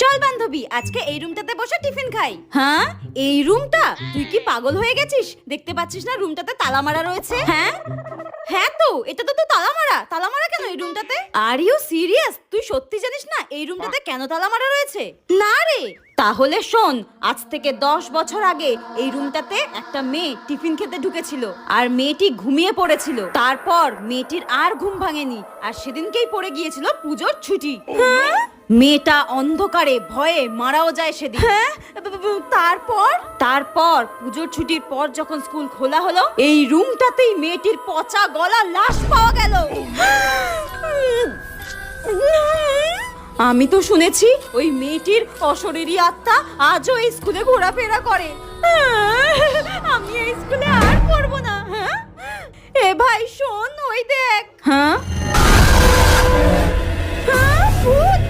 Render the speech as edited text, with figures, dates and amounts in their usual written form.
চল বান্ধবী, আজকে এই রুমটাতে বসে টিফিন খাই। হ্যাঁ, এই রুমটা? তুই কি পাগল হয়ে গেছিস? দেখতে পাচ্ছিস না রুমটাতে তালা মারা রয়েছে? হ্যাঁ হ্যাঁ, তো এটা তো তালা মারা। তালা মারা কেন এই রুমটাতে? Are you serious? তুই সত্যি জানিস না এই রুমটাতে কেন তালা মারা রয়েছে? না রে। তাহলে শোন, আজ থেকে 10 বছর আগে এই রুমটাতে একটা মেয়ে টিফিন খেতে ঢুকেছিল আর মেয়েটি ঘুমিয়ে পড়েছিল। তারপর মেয়েটির আর ঘুম ভাঙেনি আর সেদিনকেই পড়ে গিয়েছিল পুজোর ছুটি। মেয়েটা অন্ধকারে ভয়ে মারাও যায় সেদিন। হ্যাঁ, তারপর পুজোর ছুটির পর যখন স্কুল খোলা হলো, এই রুমটাতেই মেয়েটির পচা গলা লাশ পাওয়া গেল। আমি তো শুনেছি ওই মেয়েটির অশরীরী আত্মা আজও এই স্কুলে ঘোরাফেরা করে। আমি এই স্কুলে আর পড়ব না। হ্যাঁ, এ ভাই শোন, ওই দেখ। হ্যাঁ, ভূত।